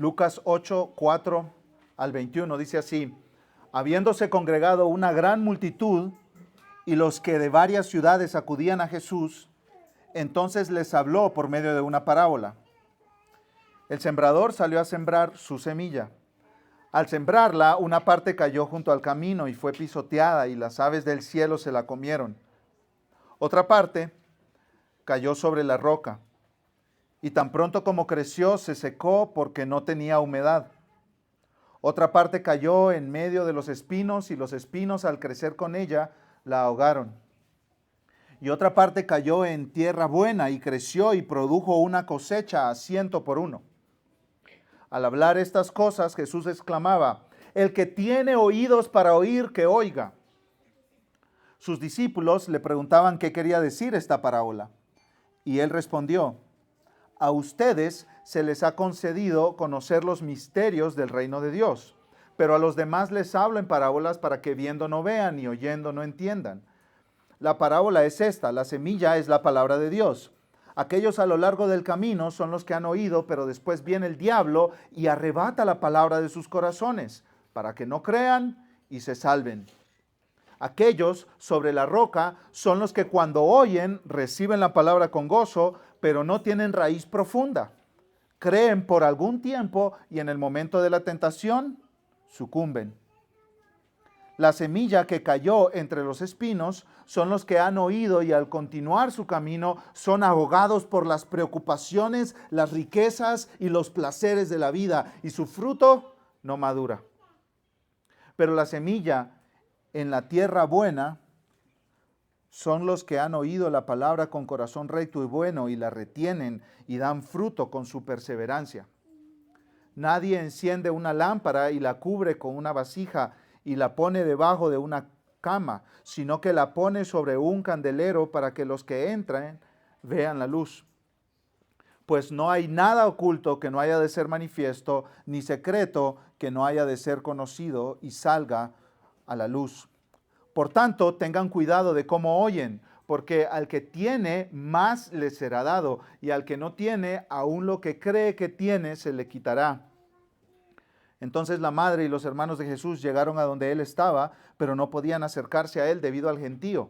Lucas 8, 4 al 21 dice así: habiéndose congregado una gran multitud y los que de varias ciudades acudían a Jesús, entonces les habló por medio de una parábola. El sembrador salió a sembrar su semilla. Al sembrarla, una parte cayó junto al camino y fue pisoteada, y las aves del cielo se la comieron. Otra parte cayó sobre la roca, y tan pronto como creció, se secó porque no tenía humedad. Otra parte cayó en medio de los espinos, y los espinos, al crecer con ella, la ahogaron. Y otra parte cayó en tierra buena, y creció y produjo una cosecha a 100 por uno. Al hablar estas cosas, Jesús exclamaba: el que tiene oídos para oír, que oiga. Sus discípulos le preguntaban qué quería decir esta parábola. Y él respondió: a ustedes se les ha concedido conocer los misterios del reino de Dios, pero a los demás les hablo en parábolas para que viendo no vean y oyendo no entiendan. La parábola es esta: la semilla es la palabra de Dios. Aquellos a lo largo del camino son los que han oído, pero después viene el diablo y arrebata la palabra de sus corazones, para que no crean y se salven. Aquellos sobre la roca son los que cuando oyen reciben la palabra con gozo, pero no tienen raíz profunda. Creen por algún tiempo y en el momento de la tentación sucumben. La semilla que cayó entre los espinos son los que han oído y al continuar su camino son ahogados por las preocupaciones, las riquezas y los placeres de la vida, y su fruto no madura. Pero la semilla en la tierra buena son los que han oído la palabra con corazón recto y bueno y la retienen y dan fruto con su perseverancia. Nadie enciende una lámpara y la cubre con una vasija y la pone debajo de una cama, sino que la pone sobre un candelero para que los que entran vean la luz. Pues no hay nada oculto que no haya de ser manifiesto, ni secreto que no haya de ser conocido y salga a la luz. Por tanto, tengan cuidado de cómo oyen, porque al que tiene, más le será dado, y al que no tiene, aún lo que cree que tiene, se le quitará. Entonces la madre y los hermanos de Jesús llegaron a donde él estaba, pero no podían acercarse a él debido al gentío.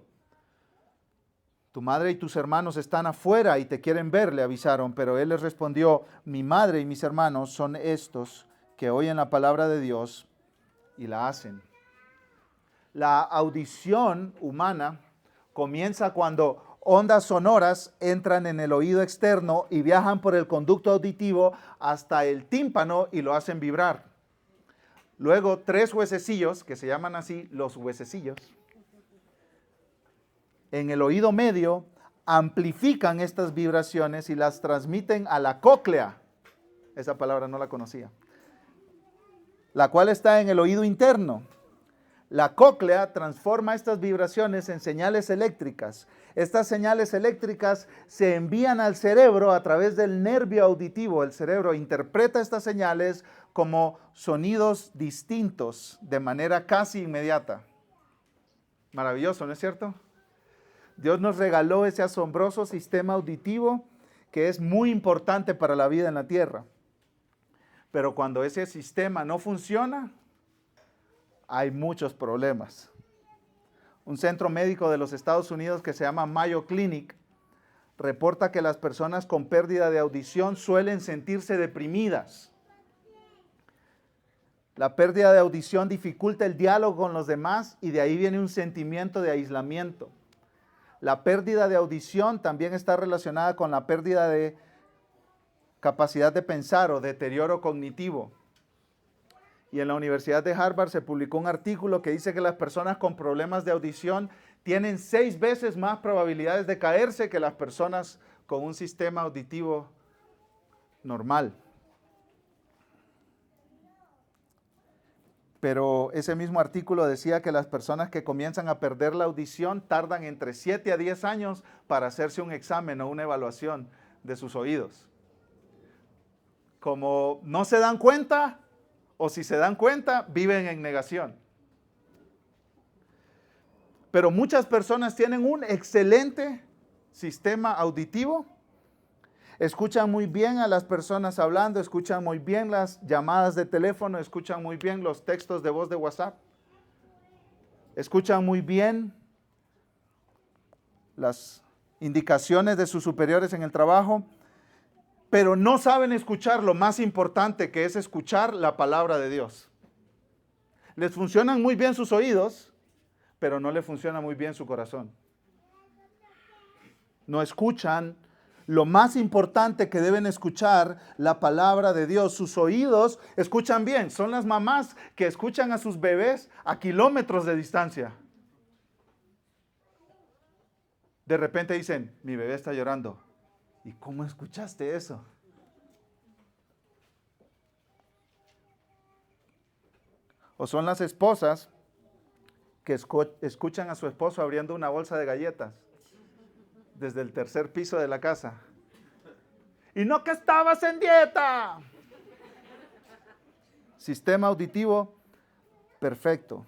Tu madre y tus hermanos están afuera y te quieren ver, le avisaron, pero él les respondió: mi madre y mis hermanos son estos que oyen la palabra de Dios y la hacen. La audición humana comienza cuando ondas sonoras entran en el oído externo y viajan por el conducto auditivo hasta el tímpano y lo hacen vibrar. Luego, 3 huesecillos, que se llaman así los huesecillos, en el oído medio amplifican estas vibraciones y las transmiten a la cóclea. Esa palabra no la conocía. La cual está en el oído interno. La cóclea transforma estas vibraciones en señales eléctricas. Estas señales eléctricas se envían al cerebro a través del nervio auditivo. El cerebro interpreta estas señales como sonidos distintos de manera casi inmediata. Maravilloso, ¿no es cierto? Dios nos regaló ese asombroso sistema auditivo que es muy importante para la vida en la tierra. Pero cuando ese sistema no funciona, hay muchos problemas. Un centro médico de los Estados Unidos que se llama Mayo Clinic reporta que las personas con pérdida de audición suelen sentirse deprimidas. La pérdida de audición dificulta el diálogo con los demás y de ahí viene un sentimiento de aislamiento. La pérdida de audición también está relacionada con la pérdida de capacidad de pensar o deterioro cognitivo. Y en la Universidad de Harvard se publicó un artículo que dice que las personas con problemas de audición tienen 6 veces más probabilidades de caerse que las personas con un sistema auditivo normal. Pero ese mismo artículo decía que las personas que comienzan a perder la audición tardan entre 7 a 10 años para hacerse un examen o una evaluación de sus oídos. Como no se dan cuenta, o si se dan cuenta, viven en negación. Pero muchas personas tienen un excelente sistema auditivo. Escuchan muy bien a las personas hablando, escuchan muy bien las llamadas de teléfono, escuchan muy bien los textos de voz de WhatsApp, escuchan muy bien las indicaciones de sus superiores en el trabajo, pero no saben escuchar lo más importante, que es escuchar la palabra de Dios. Les funcionan muy bien sus oídos, pero no les funciona muy bien su corazón. No escuchan lo más importante que deben escuchar, la palabra de Dios. Sus oídos escuchan bien. Son las mamás que escuchan a sus bebés a kilómetros de distancia. De repente dicen, mi bebé está llorando. ¿Y cómo escuchaste eso? O son las esposas que escuchan a su esposo abriendo una bolsa de galletas desde el tercer piso de la casa. Y no que estabas en dieta. Sistema auditivo perfecto.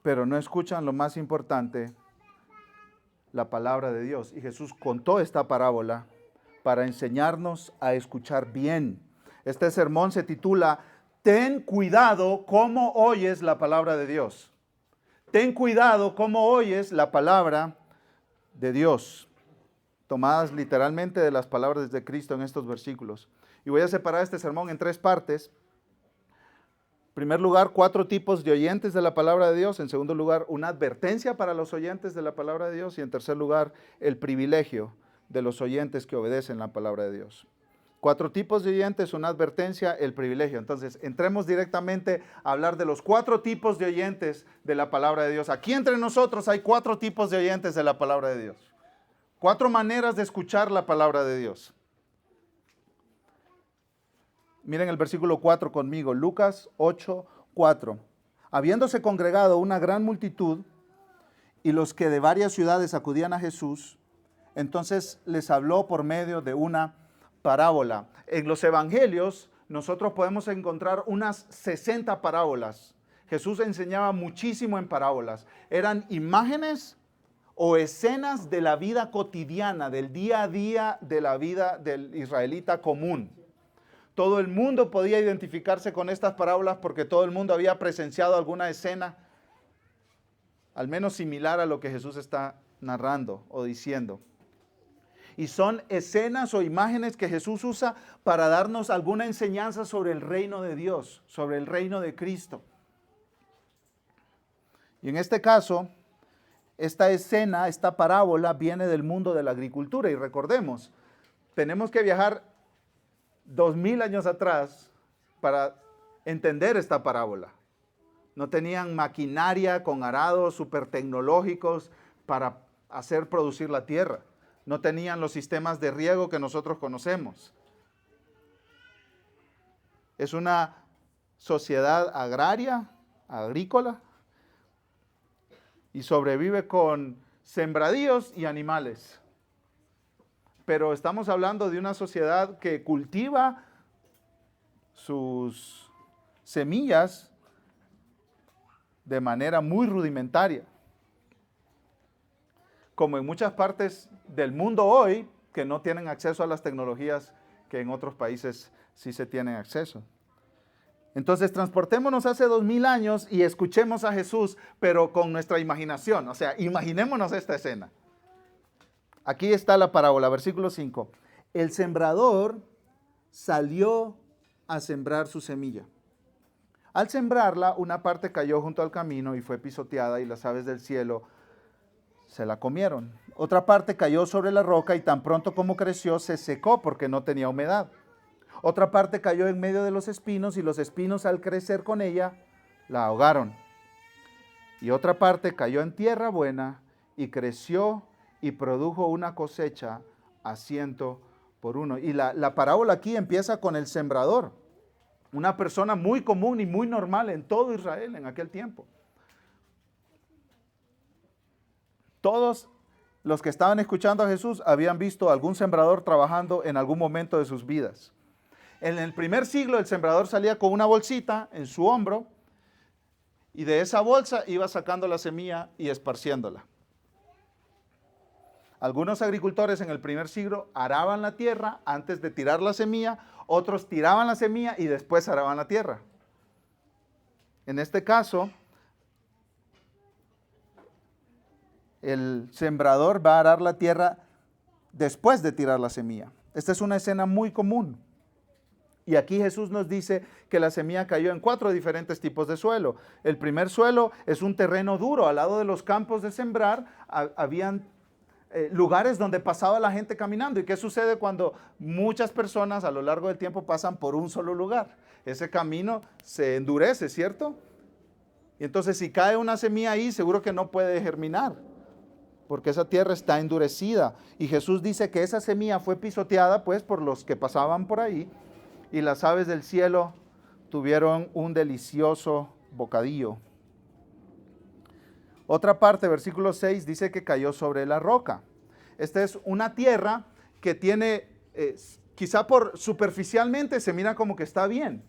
Pero no escuchan lo más importante, la palabra de Dios. Y Jesús contó esta parábola para enseñarnos a escuchar bien. Este sermón se titula, Ten cuidado cómo oyes la palabra de Dios. Ten cuidado cómo oyes la palabra de Dios. Tomadas literalmente de las palabras de Cristo en estos versículos. Y voy a separar este sermón en 3 partes. En primer lugar, 4 tipos de oyentes de la palabra de Dios. En segundo lugar, una advertencia para los oyentes de la palabra de Dios. Y en tercer lugar, el privilegio de los oyentes que obedecen la palabra de Dios. 4 tipos de oyentes, una advertencia, el privilegio. Entonces, entremos directamente a hablar de los 4 tipos de oyentes de la palabra de Dios. Aquí entre nosotros hay 4 tipos de oyentes de la palabra de Dios. 4 maneras de escuchar la palabra de Dios. Miren el versículo 4 conmigo, Lucas 8:4. Habiéndose congregado una gran multitud y los que de varias ciudades acudían a Jesús, entonces les habló por medio de una parábola. En los evangelios nosotros podemos encontrar unas 60 parábolas. Jesús enseñaba muchísimo en parábolas. Eran imágenes o escenas de la vida cotidiana, del día a día de la vida del israelita común. Todo el mundo podía identificarse con estas parábolas porque todo el mundo había presenciado alguna escena, al menos similar a lo que Jesús está narrando o diciendo. Y son escenas o imágenes que Jesús usa para darnos alguna enseñanza sobre el reino de Dios, sobre el reino de Cristo. Y en este caso, esta escena, esta parábola viene del mundo de la agricultura. Y recordemos, tenemos que viajar 2000 años atrás para entender esta parábola. No tenían maquinaria con arados súper tecnológicos para hacer producir la tierra. No tenían los sistemas de riego que nosotros conocemos. Es una sociedad agraria, agrícola, y sobrevive con sembradíos y animales. Pero estamos hablando de una sociedad que cultiva sus semillas de manera muy rudimentaria. Como en muchas partes del mundo hoy, que no tienen acceso a las tecnologías que en otros países sí se tienen acceso. Entonces, transportémonos hace 2000 años y escuchemos a Jesús, pero con nuestra imaginación. O sea, imaginémonos esta escena. Aquí está la parábola, versículo 5. El sembrador salió a sembrar su semilla. Al sembrarla, una parte cayó junto al camino y fue pisoteada y las aves del cielo se la comieron. Otra parte cayó sobre la roca y tan pronto como creció se secó porque no tenía humedad. Otra parte cayó en medio de los espinos y los espinos al crecer con ella la ahogaron. Y otra parte cayó en tierra buena y creció y produjo una cosecha a 100 por 1. Y la parábola aquí empieza con el sembrador, una persona muy común y muy normal en todo Israel en aquel tiempo. Todos los que estaban escuchando a Jesús habían visto a algún sembrador trabajando en algún momento de sus vidas. En el primer siglo el sembrador salía con una bolsita en su hombro y de esa bolsa iba sacando la semilla y esparciéndola. Algunos agricultores en el primer siglo araban la tierra antes de tirar la semilla, otros tiraban la semilla y después araban la tierra. En este caso, el sembrador va a arar la tierra después de tirar la semilla. Esta es una escena muy común. Y aquí Jesús nos dice que la semilla cayó en 4 diferentes tipos de suelo. El primer suelo es un terreno duro. Al lado de los campos de sembrar habían lugares donde pasaba la gente caminando. ¿Y qué sucede cuando muchas personas a lo largo del tiempo pasan por un solo lugar? Ese camino se endurece, ¿cierto? Y entonces si cae una semilla ahí, seguro que no puede germinar, porque esa tierra está endurecida. Y Jesús dice que esa semilla fue pisoteada pues por los que pasaban por ahí, y las aves del cielo tuvieron un delicioso bocadillo. Otra parte, versículo 6, dice que cayó sobre la roca. Esta es una tierra que tiene, quizá por superficialmente se mira como que está bien,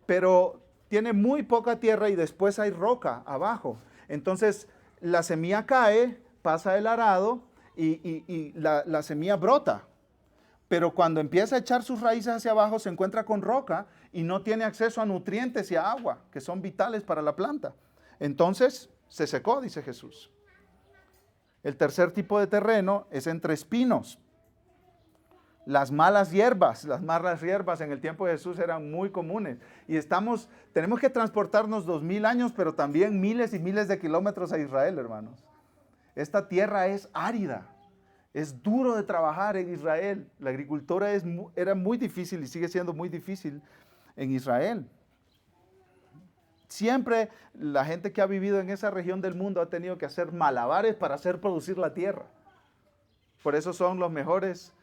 pero tiene muy poca tierra y después hay roca abajo. Entonces la semilla cae, pasa el arado y la semilla brota. Pero cuando empieza a echar sus raíces hacia abajo se encuentra con roca y no tiene acceso a nutrientes y a agua, que son vitales para la planta. Entonces se secó, dice Jesús. El tercer tipo de terreno es entre espinos. Las malas hierbas en el tiempo de Jesús eran muy comunes. Y tenemos que transportarnos 2000 años, pero también miles y miles de kilómetros a Israel, hermanos. Esta tierra es árida. Es duro de trabajar en Israel. La agricultura era muy difícil y sigue siendo muy difícil en Israel. Siempre la gente que ha vivido en esa región del mundo ha tenido que hacer malabares para hacer producir la tierra. Por eso son los mejores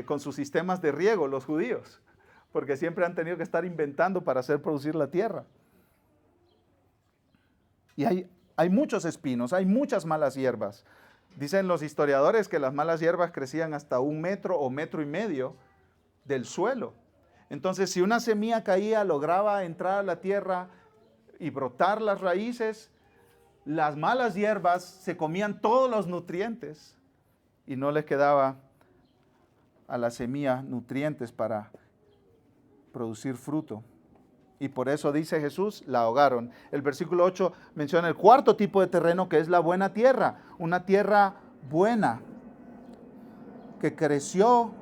con sus sistemas de riego, los judíos, porque siempre han tenido que estar inventando para hacer producir la tierra. Y hay muchos espinos, hay muchas malas hierbas. Dicen los historiadores que las malas hierbas crecían hasta 1 metro o 1,5 metros del suelo. Entonces, si una semilla caía, lograba entrar a la tierra y brotar las raíces, las malas hierbas se comían todos los nutrientes y no les quedaba a la semilla nutrientes para producir fruto. Y por eso dice Jesús, la ahogaron. El versículo 8 menciona el cuarto tipo de terreno, que es la buena tierra. Una tierra buena, que creció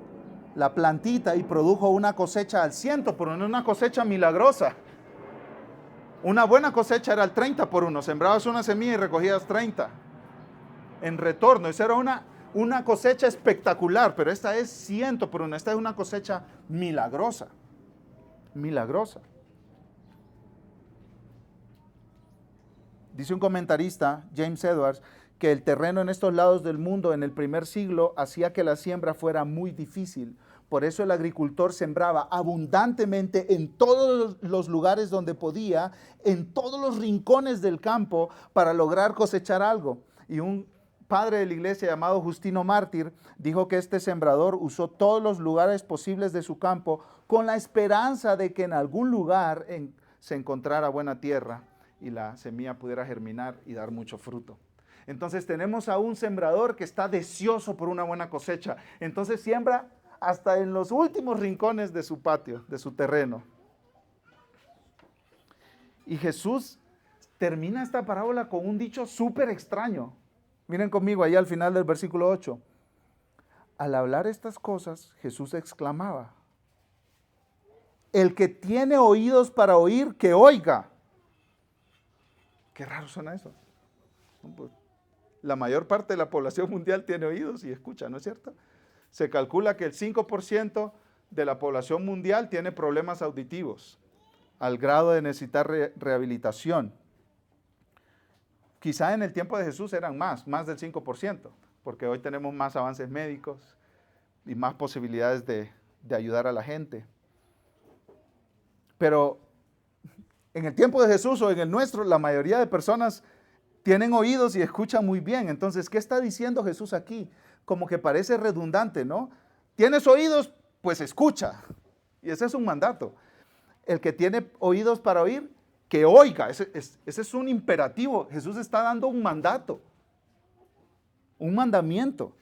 la plantita y produjo una cosecha al 100 por 1, una cosecha milagrosa. Una buena cosecha era al 30 por 1. Sembrabas una semilla y recogías 30 en retorno. Esa era una cosecha espectacular, pero esta es 100 por 1. Esta es una cosecha milagrosa. Milagrosa. Dice un comentarista, James Edwards, que el terreno en estos lados del mundo en el primer siglo hacía que la siembra fuera muy difícil. Por eso el agricultor sembraba abundantemente en todos los lugares donde podía, en todos los rincones del campo, para lograr cosechar algo. Y un padre de la iglesia llamado Justino Mártir dijo que este sembrador usó todos los lugares posibles de su campo con la esperanza de que en algún lugar se encontrara buena tierra y la semilla pudiera germinar y dar mucho fruto. Entonces tenemos a un sembrador que está deseoso por una buena cosecha. Entonces siembra hasta en los últimos rincones de su patio, de su terreno. Y Jesús termina esta parábola con un dicho súper extraño. Miren conmigo ahí al final del versículo 8. Al hablar estas cosas, Jesús exclamaba: el que tiene oídos para oír, que oiga. Qué raro suena eso. Pues, la mayor parte de la población mundial tiene oídos y escucha, ¿no es cierto? Se calcula que el 5% de la población mundial tiene problemas auditivos, al grado de necesitar rehabilitación. Quizá en el tiempo de Jesús eran más del 5%, porque hoy tenemos más avances médicos y más posibilidades de ayudar a la gente. Pero en el tiempo de Jesús o en el nuestro, la mayoría de personas tienen oídos y escuchan muy bien. Entonces, ¿qué está diciendo Jesús aquí? Como que parece redundante, ¿no? ¿Tienes oídos? Pues escucha. Y ese es un mandato. El que tiene oídos para oír, que oiga. Ese es un imperativo. Jesús está dando un mandato. un mandamiento.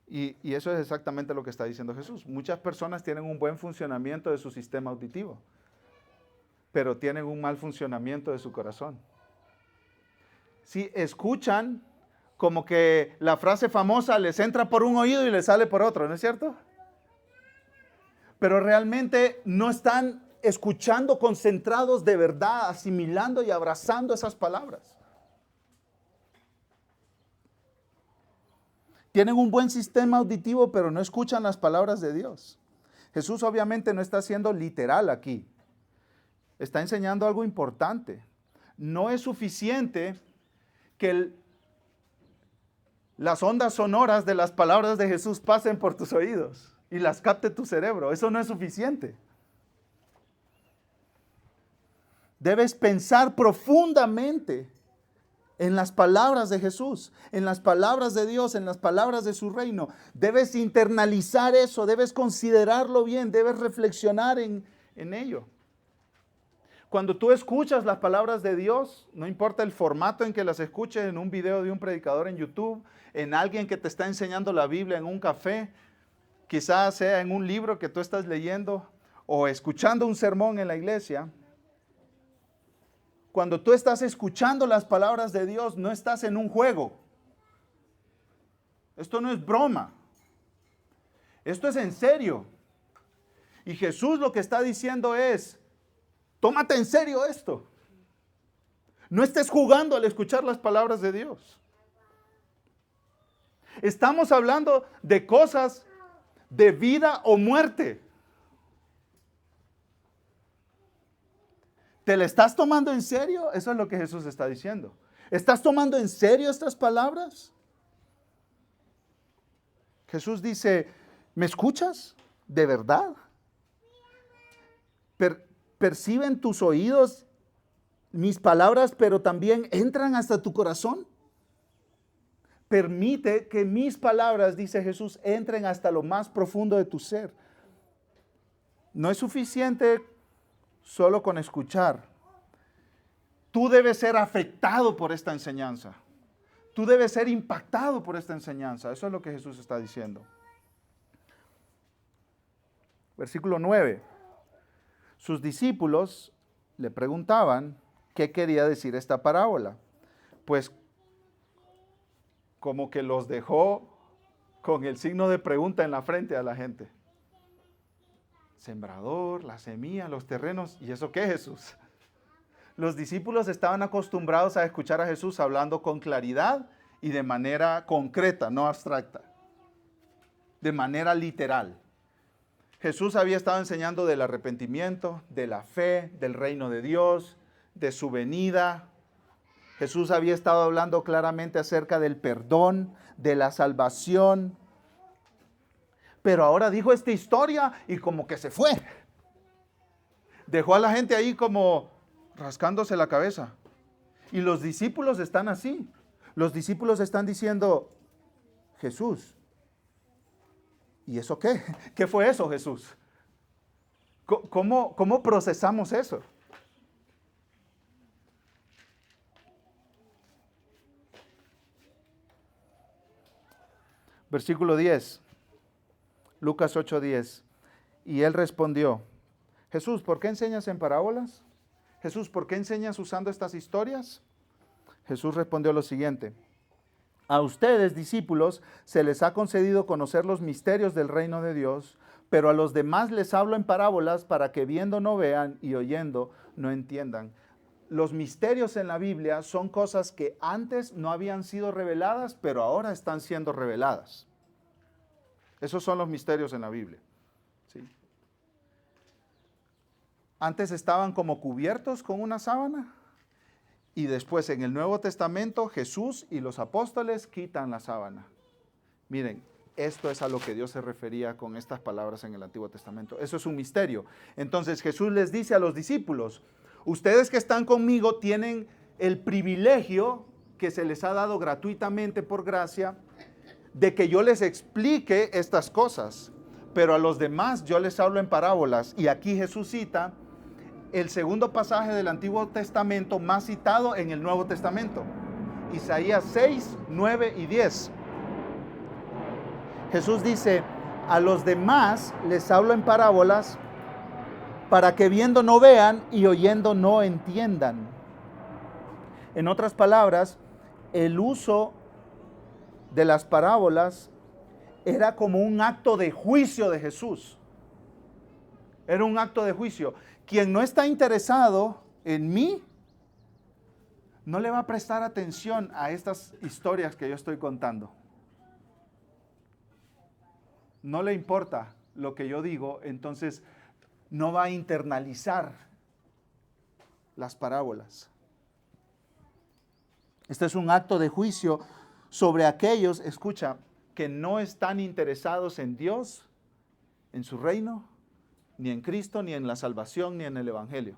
Y eso es exactamente lo que está diciendo Jesús. Muchas personas tienen un buen funcionamiento de su sistema auditivo, pero tienen un mal funcionamiento de su corazón. Si escuchan como que la frase famosa les entra por un oído y les sale por otro, ¿no es cierto? Pero realmente no están escuchando concentrados de verdad, asimilando y abrazando esas palabras. Tienen un buen sistema auditivo, pero no escuchan las palabras de Dios. Jesús obviamente no está siendo literal aquí. Está enseñando algo importante. No es suficiente que las ondas sonoras de las palabras de Jesús pasen por tus oídos y las capte tu cerebro. Eso no es suficiente. Debes pensar profundamente en las palabras de Jesús, en las palabras de Dios, en las palabras de su reino. Debes internalizar eso, debes considerarlo bien, debes reflexionar en ello. Cuando tú escuchas las palabras de Dios, no importa el formato en que las escuches, en un video de un predicador en YouTube, en alguien que te está enseñando la Biblia en un café, quizás sea en un libro que tú estás leyendo o escuchando un sermón en la iglesia. Cuando tú estás escuchando las palabras de Dios, no estás en un juego. Esto no es broma. Esto es en serio. Y Jesús lo que está diciendo es, tómate en serio esto. No estés jugando al escuchar las palabras de Dios. Estamos hablando de cosas de vida o muerte. ¿Te la estás tomando en serio? Eso es lo que Jesús está diciendo. ¿Estás tomando en serio estas palabras? Jesús dice, ¿me escuchas? ¿De verdad? ¿Perciben tus oídos mis palabras, pero también entran hasta tu corazón? Permite que mis palabras, dice Jesús, entren hasta lo más profundo de tu ser. No es suficiente solo con escuchar. Tú debes ser afectado por esta enseñanza. Tú debes ser impactado por esta enseñanza. Eso es lo que Jesús está diciendo. Versículo 9. Sus discípulos le preguntaban qué quería decir esta parábola. Pues como que los dejó con el signo de pregunta en la frente a la gente. Sembrador, la semilla, los terrenos. ¿Y eso qué, Jesús? Los discípulos estaban acostumbrados a escuchar a Jesús hablando con claridad y de manera concreta, no abstracta. De manera literal. Jesús había estado enseñando del arrepentimiento, de la fe, del reino de Dios, de su venida. Jesús había estado hablando claramente acerca del perdón, de la salvación. Pero ahora dijo esta historia y como que se fue. Dejó a la gente ahí como rascándose la cabeza. Y los discípulos están así. Los discípulos están diciendo, Jesús, ¿y eso qué? ¿Qué fue eso, Jesús? ¿Cómo procesamos eso? Versículo 10. Lucas 8:10. Y él respondió, Jesús, ¿por qué enseñas en parábolas? Jesús, ¿por qué enseñas usando estas historias? Jesús respondió lo siguiente. A ustedes, discípulos, se les ha concedido conocer los misterios del reino de Dios, pero a los demás les hablo en parábolas para que viendo no vean y oyendo no entiendan. Los misterios en la Biblia son cosas que antes no habían sido reveladas, pero ahora están siendo reveladas. Esos son los misterios en la Biblia. ¿Sí? Antes estaban como cubiertos con una sábana y después en el Nuevo Testamento Jesús y los apóstoles quitan la sábana. Miren, esto es a lo que Dios se refería con estas palabras en el Antiguo Testamento. Eso es un misterio. Entonces Jesús les dice a los discípulos, ustedes que están conmigo tienen el privilegio que se les ha dado gratuitamente por gracia de que yo les explique estas cosas, pero a los demás yo les hablo en parábolas. Y aquí Jesús cita el segundo pasaje del Antiguo Testamento más citado en el Nuevo Testamento. Isaías 6, 9 y 10. Jesús dice: a los demás les hablo en parábolas, para que viendo no vean y oyendo no entiendan. En otras palabras, el uso de las parábolas era como un acto de juicio de Jesús. Era un acto de juicio. Quien no está interesado en mí, no le va a prestar atención a estas historias que yo estoy contando. No le importa lo que yo digo, entonces no va a internalizar las parábolas. Este es un acto de juicio sobre aquellos, escucha, que no están interesados en Dios, en su reino, ni en Cristo, ni en la salvación, ni en el Evangelio.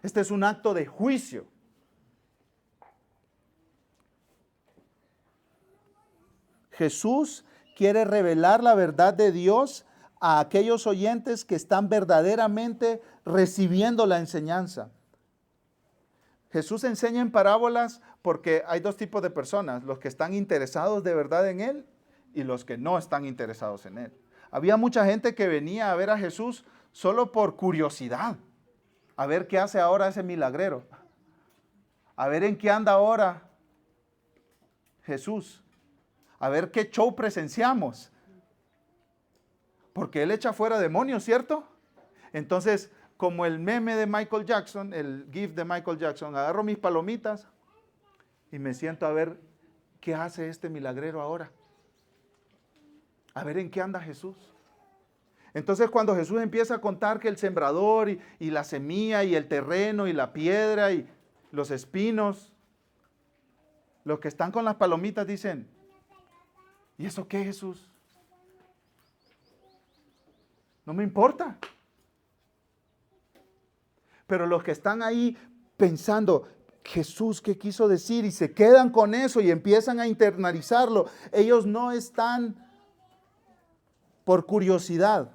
Este es un acto de juicio. Jesús quiere revelar la verdad de Dios a aquellos oyentes que están verdaderamente recibiendo la enseñanza. Jesús enseña en parábolas porque hay dos tipos de personas: los que están interesados de verdad en Él y los que no están interesados en Él. Había mucha gente que venía a ver a Jesús solo por curiosidad, a ver qué hace ahora ese milagrero, a ver en qué anda ahora Jesús, a ver qué show presenciamos, porque Él echa fuera demonios, ¿cierto? Entonces, como el meme de Michael Jackson, el GIF de Michael Jackson, agarro mis palomitas y me siento a ver qué hace este milagrero ahora, a ver en qué anda Jesús. Entonces, cuando Jesús empieza a contar que el sembrador y la semilla y el terreno y la piedra y los espinos, los que están con las palomitas dicen: ¿y eso qué, Jesús? No me importa. Pero los que están ahí pensando: Jesús, ¿qué quiso decir? Y se quedan con eso y empiezan a internalizarlo. Ellos no están por curiosidad.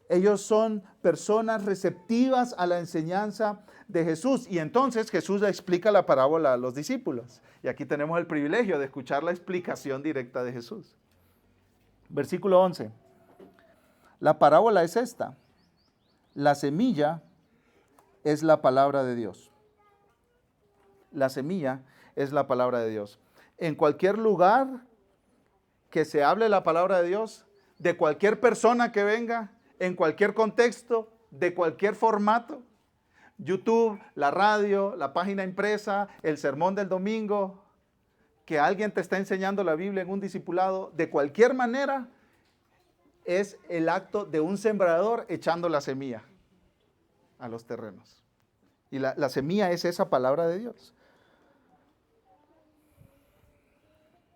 Ellos son personas receptivas a la enseñanza de Jesús. Y entonces Jesús le explica la parábola a los discípulos. Y aquí tenemos el privilegio de escuchar la explicación directa de Jesús. Versículo 11. La parábola es esta: la semilla es la palabra de Dios. La semilla es la palabra de Dios. En cualquier lugar que se hable la palabra de Dios, de cualquier persona que venga, en cualquier contexto, de cualquier formato, YouTube, la radio, la página impresa, el sermón del domingo, que alguien te está enseñando la Biblia en un discipulado, de cualquier manera, es el acto de un sembrador echando la semilla a los terrenos. Y la semilla es esa palabra de Dios.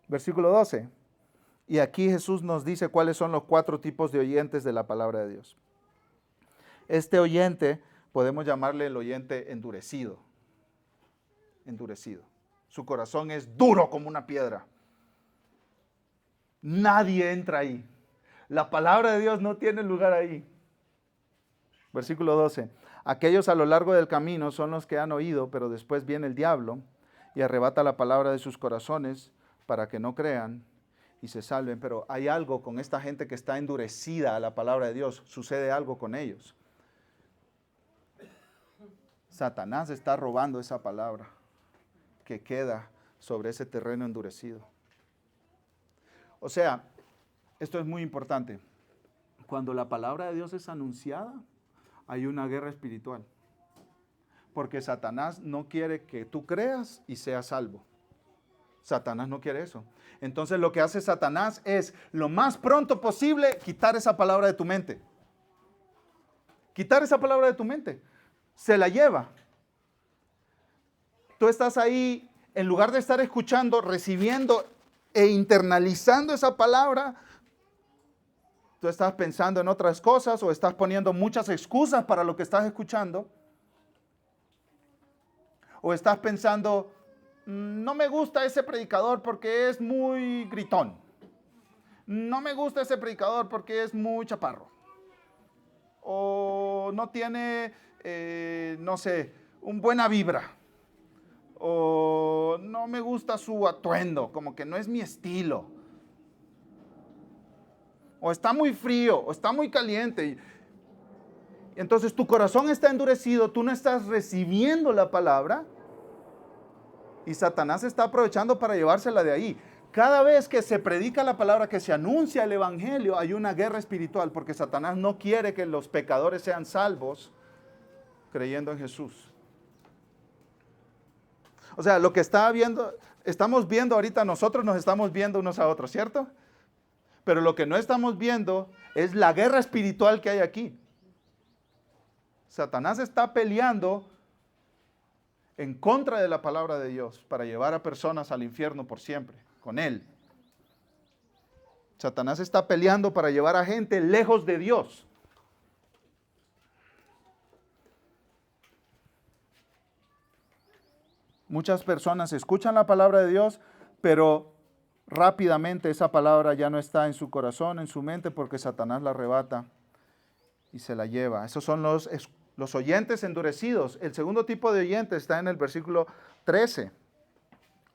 Versículo 12. Y aquí Jesús nos dice cuáles son los 4 tipos de oyentes de la palabra de Dios. Este oyente, podemos llamarle el oyente endurecido. Endurecido. Su corazón es duro como una piedra. Nadie entra ahí. La palabra de Dios no tiene lugar ahí. Versículo 12. Aquellos a lo largo del camino son los que han oído, pero después viene el diablo y arrebata la palabra de sus corazones para que no crean y se salven. Pero hay algo con esta gente que está endurecida a la palabra de Dios. Sucede algo con ellos. Satanás está robando esa palabra que queda sobre ese terreno endurecido. O sea, esto es muy importante. Cuando la palabra de Dios es anunciada, hay una guerra espiritual. Porque Satanás no quiere que tú creas y seas salvo. Satanás no quiere eso. Entonces lo que hace Satanás es, lo más pronto posible, quitar esa palabra de tu mente. Quitar esa palabra de tu mente. Se la lleva. Tú estás ahí, en lugar de estar escuchando, recibiendo e internalizando esa palabra, tú estás pensando en otras cosas o estás poniendo muchas excusas para lo que estás escuchando. O estás pensando: no me gusta ese predicador porque es muy gritón. No me gusta ese predicador porque es muy chaparro. O no tiene no sé, un buena vibra. O no me gusta su atuendo, como que no es mi estilo. O está muy frío, o está muy caliente. Entonces tu corazón está endurecido, tú no estás recibiendo la palabra y Satanás está aprovechando para llevársela de ahí. Cada vez que se predica la palabra, que se anuncia el evangelio, hay una guerra espiritual porque Satanás no quiere que los pecadores sean salvos creyendo en Jesús. O sea, lo que estamos viendo ahorita, nosotros nos estamos viendo unos a otros, ¿cierto? Pero lo que no estamos viendo es la guerra espiritual que hay aquí. Satanás está peleando en contra de la palabra de Dios para llevar a personas al infierno por siempre, con él. Satanás está peleando para llevar a gente lejos de Dios. Muchas personas escuchan la palabra de Dios, pero rápidamente esa palabra ya no está en su corazón, en su mente, porque Satanás la arrebata y se la lleva. Esos son los oyentes endurecidos. El segundo tipo de oyentes está en el versículo 13.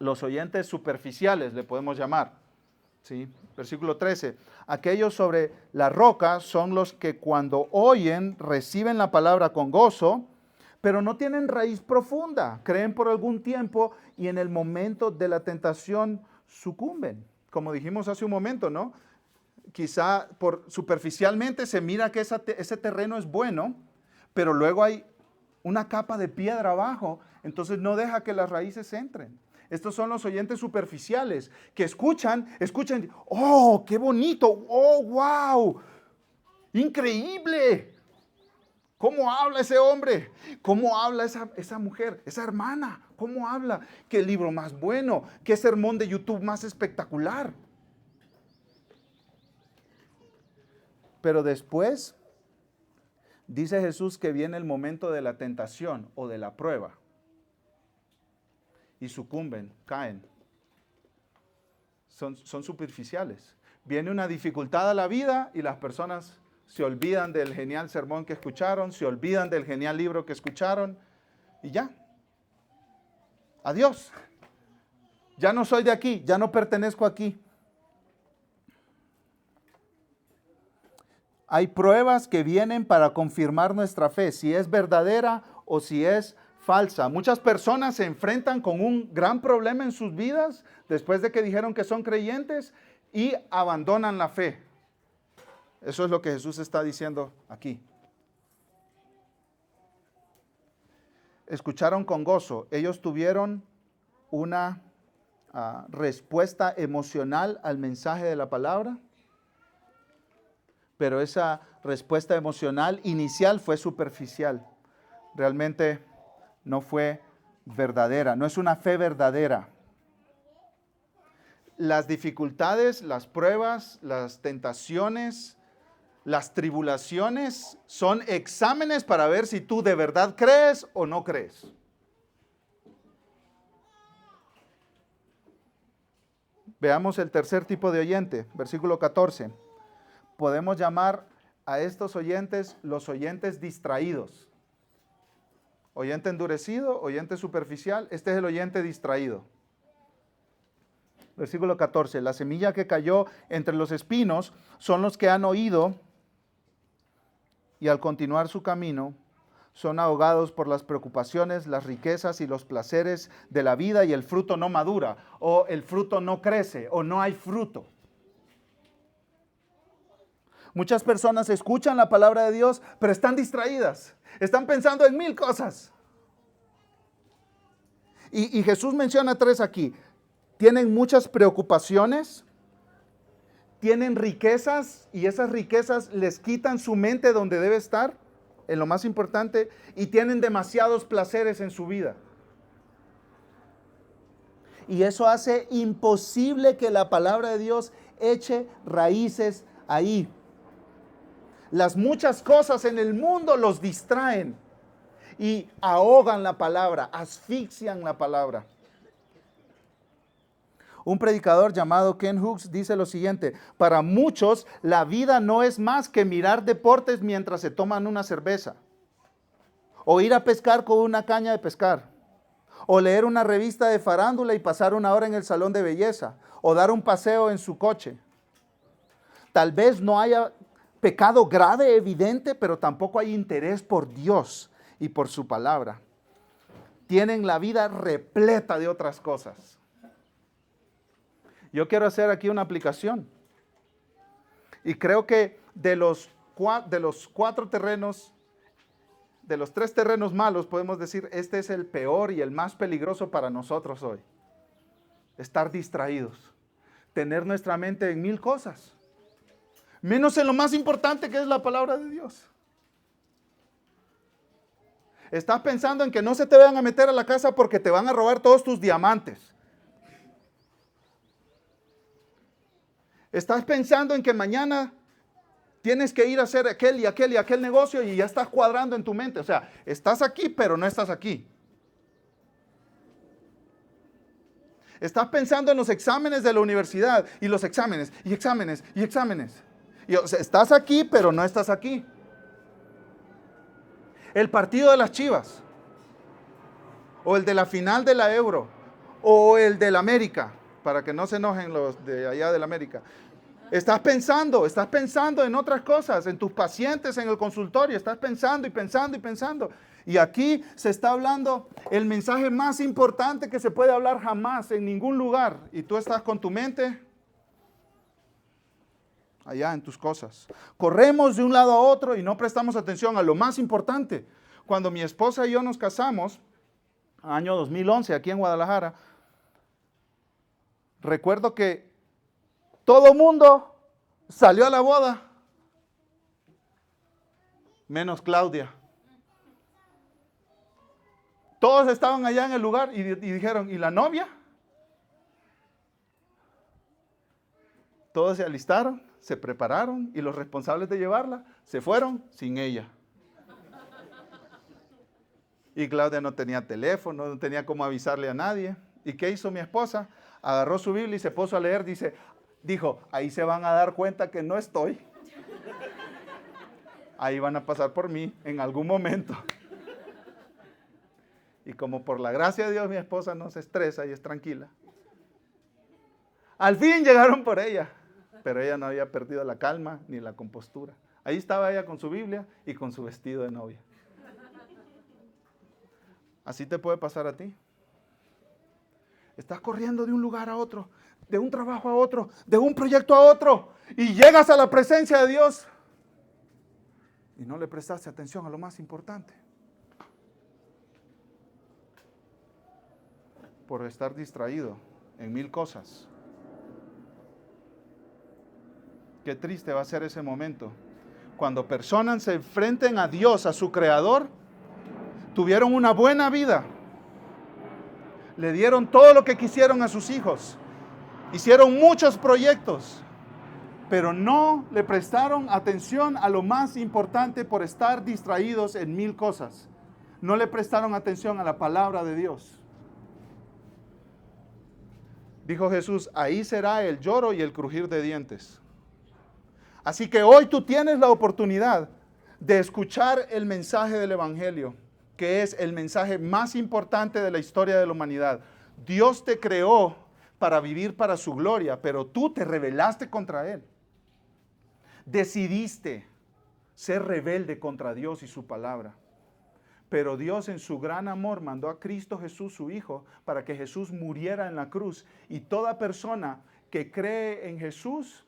Los oyentes superficiales, le podemos llamar. ¿Sí? Versículo 13. Aquellos sobre la roca son los que cuando oyen reciben la palabra con gozo, pero no tienen raíz profunda. Creen por algún tiempo y en el momento de la tentación sucumben. Como dijimos hace un momento, ¿no? Quizá superficialmente se mira que ese terreno es bueno, pero luego hay una capa de piedra abajo, entonces no deja que las raíces entren. Estos son los oyentes superficiales que escuchan, ¡oh, qué bonito! ¡Oh, wow! ¡Increíble! ¿Cómo habla ese hombre? ¿Cómo habla esa mujer, esa hermana? ¿Cómo habla? ¿Qué libro más bueno? ¿Qué sermón de YouTube más espectacular? Pero después, dice Jesús que viene el momento de la tentación o de la prueba. Y sucumben, caen. Son superficiales. Viene una dificultad a la vida y las personas se olvidan del genial sermón que escucharon, se olvidan del genial libro que escucharon y ya. Adiós. Ya no soy de aquí, ya no pertenezco aquí. Hay pruebas que vienen para confirmar nuestra fe, si es verdadera o si es falsa. Muchas personas se enfrentan con un gran problema en sus vidas después de que dijeron que son creyentes y abandonan la fe. Eso es lo que Jesús está diciendo aquí. Escucharon con gozo. Ellos tuvieron una respuesta emocional al mensaje de la palabra, pero esa respuesta emocional inicial fue superficial. Realmente no fue verdadera, no es una fe verdadera. Las dificultades, las pruebas, las tentaciones, las tribulaciones son exámenes para ver si tú de verdad crees o no crees. Veamos el tercer tipo de oyente, versículo 14. Podemos llamar a estos oyentes los oyentes distraídos. Oyente endurecido, oyente superficial, este es el oyente distraído. Versículo 14, la semilla que cayó entre los espinos son los que han oído y al continuar su camino son ahogados por las preocupaciones, las riquezas y los placeres de la vida y el fruto no madura, o el fruto no crece, o no hay fruto. Muchas personas escuchan la palabra de Dios, pero están distraídas, están pensando en mil cosas. Y Jesús menciona tres aquí. Tienen muchas preocupaciones, tienen riquezas y esas riquezas les quitan su mente donde debe estar, en lo más importante, y tienen demasiados placeres en su vida. Y eso hace imposible que la palabra de Dios eche raíces ahí. Las muchas cosas en el mundo los distraen y ahogan la palabra, asfixian la palabra. Un predicador llamado Ken Hughes dice lo siguiente: para muchos la vida no es más que mirar deportes mientras se toman una cerveza. O ir a pescar con una caña de pescar. O leer una revista de farándula y pasar una hora en el salón de belleza. O dar un paseo en su coche. Tal vez no haya pecado grave, evidente, pero tampoco hay interés por Dios y por su palabra. Tienen la vida repleta de otras cosas. Yo quiero hacer aquí una aplicación. Y creo que de los 4 terrenos, de los 3 terrenos malos, podemos decir, este es el peor y el más peligroso para nosotros hoy. Estar distraídos. Tener nuestra mente en 1000 cosas. Menos en lo más importante que es la palabra de Dios. Estás pensando en que no se te vayan a meter a la casa porque te van a robar todos tus diamantes. Estás pensando en que mañana tienes que ir a hacer aquel y aquel y aquel negocio y ya estás cuadrando en tu mente. O sea, estás aquí, pero no estás aquí. Estás pensando en los exámenes de la universidad y los exámenes y exámenes y exámenes. Y, o sea, estás aquí, pero no estás aquí. El partido de las Chivas, o el de la final de la Euro, o el del América, para que no se enojen los de allá del América. Estás pensando en otras cosas, en tus pacientes, en el consultorio, estás pensando y pensando y pensando. Y aquí se está hablando el mensaje más importante que se puede hablar jamás en ningún lugar. Y tú estás con tu mente allá en tus cosas. Corremos de un lado a otro y no prestamos atención a lo más importante. Cuando mi esposa y yo nos casamos, año 2011, aquí en Guadalajara, recuerdo que todo mundo salió a la boda, menos Claudia. Todos estaban allá en el lugar y dijeron, ¿y la novia? Todos se alistaron, se prepararon y los responsables de llevarla se fueron sin ella. Y Claudia no tenía teléfono, no tenía cómo avisarle a nadie. ¿Y qué hizo mi esposa? Agarró su Biblia y se puso a leer, dijo, ahí se van a dar cuenta que no estoy. Ahí van a pasar por mí en algún momento. Y como por la gracia de Dios mi esposa no se estresa y es tranquila. Al fin llegaron por ella, pero ella no había perdido la calma ni la compostura. Ahí estaba ella con su Biblia y con su vestido de novia. Así te puede pasar a ti. Estás corriendo de un lugar a otro, de un trabajo a otro, de un proyecto a otro, y llegas a la presencia de Dios y no le prestaste atención a lo más importante. Por estar distraído en 1000 cosas. Qué triste va a ser ese momento. Cuando personas se enfrenten a Dios, a su Creador, tuvieron una buena vida. Le dieron todo lo que quisieron a sus hijos. Hicieron muchos proyectos. Pero no le prestaron atención a lo más importante por estar distraídos en 1000 cosas. No le prestaron atención a la palabra de Dios. Dijo Jesús, ahí será el lloro y el crujir de dientes. Así que hoy tú tienes la oportunidad de escuchar el mensaje del Evangelio, que es el mensaje más importante de la historia de la humanidad. Dios te creó para vivir para su gloria, pero tú te rebelaste contra Él. Decidiste ser rebelde contra Dios y su palabra. Pero Dios en su gran amor mandó a Cristo Jesús, su Hijo, para que Jesús muriera en la cruz. Y toda persona que cree en Jesús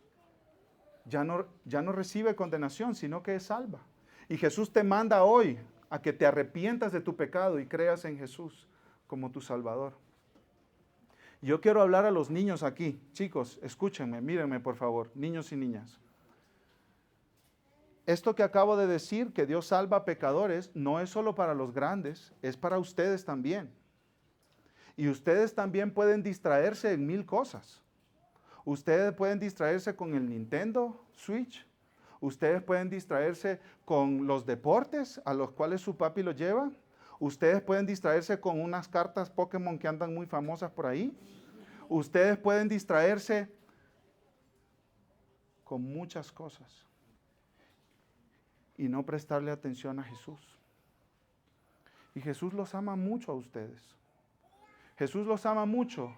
ya no recibe condenación, sino que es salva. Y Jesús te manda hoy a que te arrepientas de tu pecado y creas en Jesús como tu Salvador. Yo quiero hablar a los niños aquí. Chicos, escúchenme, mírenme por favor, niños y niñas. Esto que acabo de decir, que Dios salva a pecadores, no es solo para los grandes, es para ustedes también. Y ustedes también pueden distraerse en 1000 cosas. Ustedes pueden distraerse con el Nintendo Switch. Ustedes pueden distraerse con los deportes a los cuales su papi los lleva. Ustedes pueden distraerse con unas cartas Pokémon que andan muy famosas por ahí. Ustedes pueden distraerse con muchas cosas y no prestarle atención a Jesús. Y Jesús los ama mucho a ustedes. Jesús los ama mucho.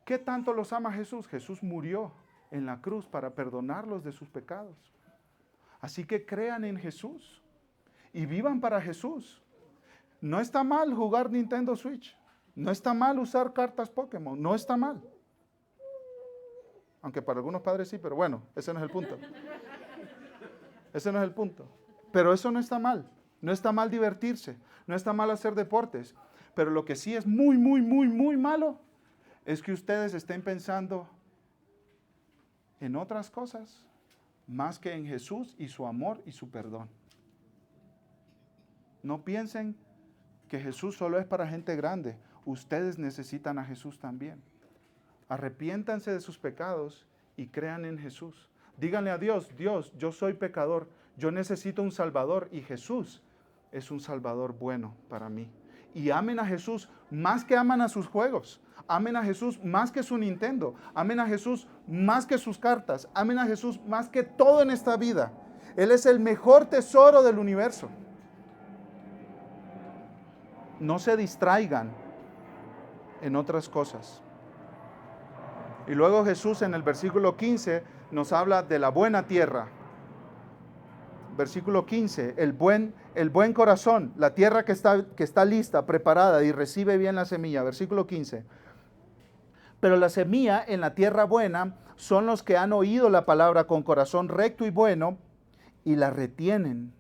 ¿Qué tanto los ama Jesús? Jesús murió en la cruz para perdonarlos de sus pecados. Así que crean en Jesús y vivan para Jesús. No está mal jugar Nintendo Switch. No está mal usar cartas Pokémon. No está mal. Aunque para algunos padres sí, pero bueno, ese no es el punto. Ese no es el punto. Pero eso no está mal. No está mal divertirse. No está mal hacer deportes. Pero lo que sí es muy, muy, muy, muy malo es que ustedes estén pensando en otras cosas más que en Jesús y su amor y su perdón. No piensen que Jesús solo es para gente grande. Ustedes necesitan a Jesús también. Arrepiéntanse de sus pecados y crean en Jesús. Díganle a Dios, Dios, yo soy pecador, yo necesito un Salvador y Jesús es un Salvador bueno para mí. Y amen a Jesús más que aman a sus juegos. Amen a Jesús más que su Nintendo. Amen a Jesús más que sus cartas. Amen a Jesús más que todo en esta vida. Él es el mejor tesoro del universo. No se distraigan en otras cosas. Y luego Jesús en el versículo 15 nos habla de la buena tierra. Versículo 15, el buen corazón, la tierra que está lista, preparada y recibe bien la semilla. Versículo 15. Pero la semilla en la tierra buena son los que han oído la palabra con corazón recto y bueno y la retienen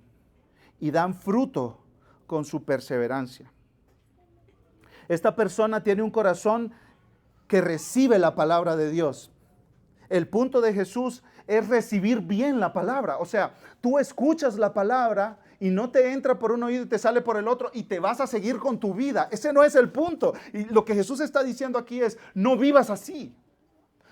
y dan fruto con su perseverancia. Esta persona tiene un corazón que recibe la palabra de Dios. El punto de Jesús es recibir bien la palabra. O sea, tú escuchas la palabra y no te entra por un oído y te sale por el otro y te vas a seguir con tu vida. Ese no es el punto. Y lo que Jesús está diciendo aquí es, no vivas así.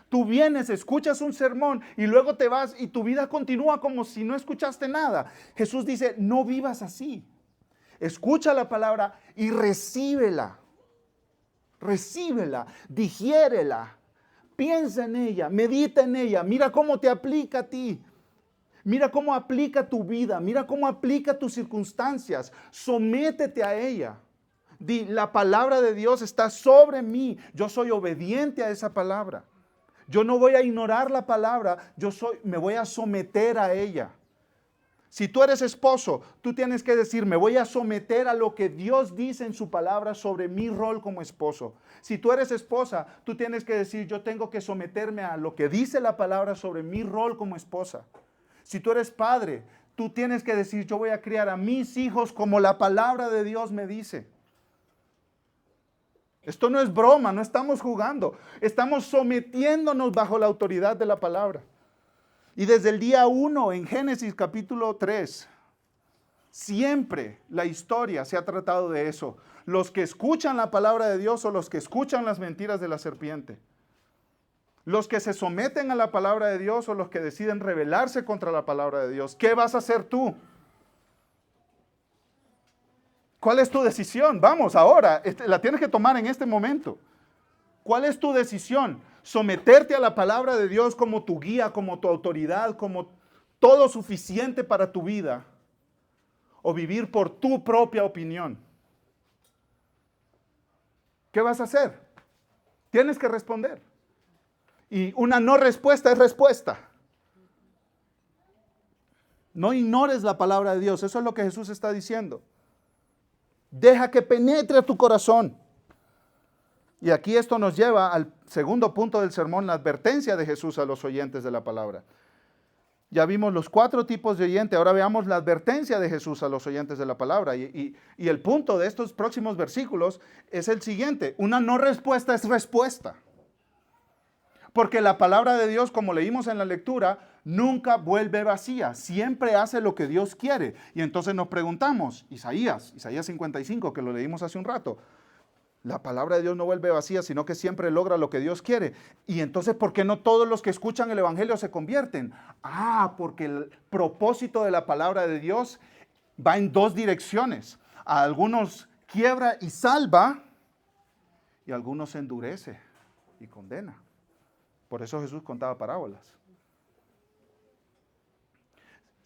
Tú vienes, escuchas un sermón y luego te vas y tu vida continúa como si no escuchaste nada. Jesús dice, no vivas así. Escucha la palabra y recíbela. Recíbela, digiérela, piensa en ella, medita en ella, mira cómo te aplica a ti, mira cómo aplica tu vida, mira cómo aplica tus circunstancias, sométete a ella. Di, la palabra de Dios está sobre mí, yo soy obediente a esa palabra. Yo no voy a ignorar la palabra, me voy a someter a ella. Si tú eres esposo, tú tienes que decir, me voy a someter a lo que Dios dice en su palabra sobre mi rol como esposo. Si tú eres esposa, tú tienes que decir, yo tengo que someterme a lo que dice la palabra sobre mi rol como esposa. Si tú eres padre, tú tienes que decir, yo voy a criar a mis hijos como la palabra de Dios me dice. Esto no es broma, no estamos jugando. Estamos sometiéndonos bajo la autoridad de la palabra. Y desde el día 1 en Génesis capítulo 3, siempre la historia se ha tratado de eso. Los que escuchan la palabra de Dios o los que escuchan las mentiras de la serpiente. Los que se someten a la palabra de Dios o los que deciden rebelarse contra la palabra de Dios. ¿Qué vas a hacer tú? ¿Cuál es tu decisión? Vamos, ahora, la tienes que tomar en este momento. ¿Cuál es tu decisión? ¿Someterte a la palabra de Dios como tu guía, como tu autoridad, como todo suficiente para tu vida? ¿O vivir por tu propia opinión? ¿Qué vas a hacer? Tienes que responder. Y una no respuesta es respuesta. No ignores la palabra de Dios. Eso es lo que Jesús está diciendo. Deja que penetre tu corazón. Y aquí esto nos lleva al segundo punto del sermón, la advertencia de Jesús a los oyentes de la palabra. Ya vimos los 4 tipos de oyente, ahora veamos la advertencia de Jesús a los oyentes de la palabra. Y el punto de estos próximos versículos es el siguiente: una no respuesta es respuesta. Porque la palabra de Dios, como leímos en la lectura, nunca vuelve vacía, siempre hace lo que Dios quiere. Y entonces nos preguntamos, Isaías 55, que lo leímos hace un rato, la palabra de Dios no vuelve vacía, sino que siempre logra lo que Dios quiere. Y entonces, ¿por qué no todos los que escuchan el evangelio se convierten? Porque el propósito de la palabra de Dios va en 2 direcciones. A algunos quiebra y salva, y a algunos endurece y condena. Por eso Jesús contaba parábolas.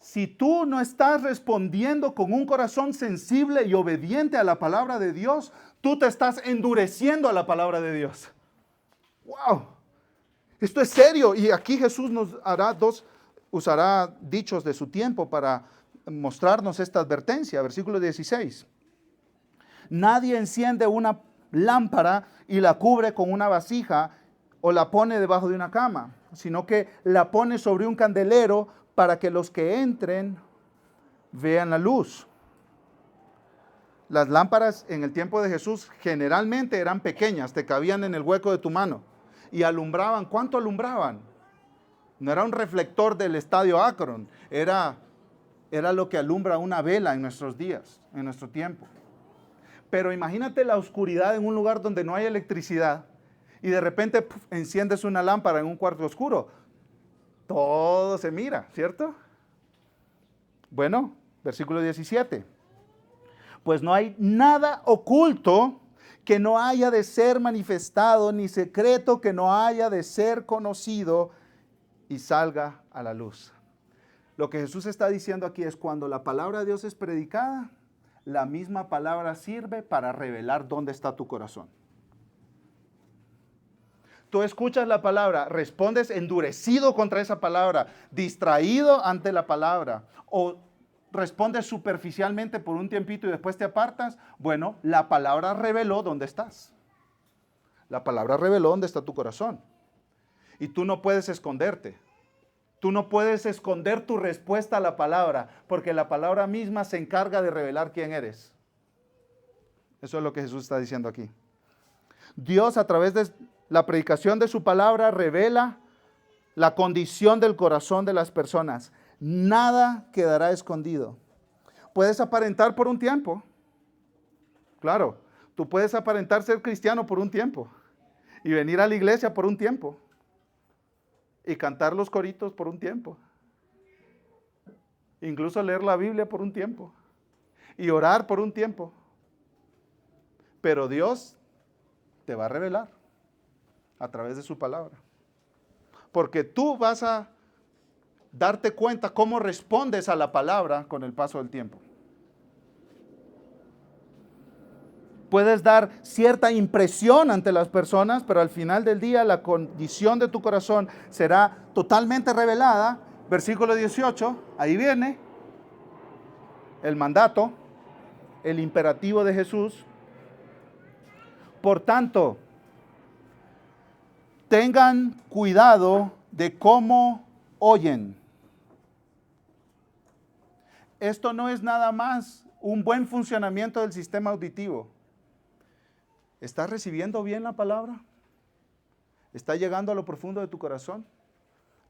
Si tú no estás respondiendo con un corazón sensible y obediente a la palabra de Dios, tú te estás endureciendo a la palabra de Dios. ¡Wow! Esto es serio. Y aquí Jesús nos usará dichos de su tiempo para mostrarnos esta advertencia. Versículo 16. Nadie enciende una lámpara y la cubre con una vasija o la pone debajo de una cama, sino que la pone sobre un candelero para que los que entren vean la luz. Las lámparas en el tiempo de Jesús generalmente eran pequeñas, te cabían en el hueco de tu mano y alumbraban. ¿Cuánto alumbraban? No era un reflector del estadio Akron, era lo que alumbra una vela en nuestros días, en nuestro tiempo. Pero imagínate la oscuridad en un lugar donde no hay electricidad y de repente enciendes una lámpara en un cuarto oscuro. Todo se mira, ¿cierto? Bueno, versículo 17. Pues no hay nada oculto que no haya de ser manifestado, ni secreto que no haya de ser conocido y salga a la luz. Lo que Jesús está diciendo aquí es cuando la palabra de Dios es predicada, la misma palabra sirve para revelar dónde está tu corazón. Tú escuchas la palabra, respondes endurecido contra esa palabra, distraído ante la palabra, o respondes superficialmente por un tiempito y después te apartas. Bueno, la palabra reveló dónde estás. La palabra reveló dónde está tu corazón. Y tú no puedes esconderte. Tú no puedes esconder tu respuesta a la palabra, porque la palabra misma se encarga de revelar quién eres. Eso es lo que Jesús está diciendo aquí. Dios, a través de la predicación de su palabra, revela la condición del corazón de las personas. Nada quedará escondido. Puedes aparentar por un tiempo. Claro, tú puedes aparentar ser cristiano por un tiempo y venir a la iglesia por un tiempo y cantar los coritos por un tiempo. Incluso leer la Biblia por un tiempo y orar por un tiempo. Pero Dios te va a revelar a través de su palabra. Porque tú vas a darte cuenta cómo respondes a la palabra con el paso del tiempo. Puedes dar cierta impresión ante las personas, pero al final del día la condición de tu corazón será totalmente revelada. Versículo 18, ahí viene el mandato, el imperativo de Jesús. Por tanto, tengan cuidado de cómo oyen. Esto no es nada más un buen funcionamiento del sistema auditivo. ¿Estás recibiendo bien la palabra? ¿Está llegando a lo profundo de tu corazón?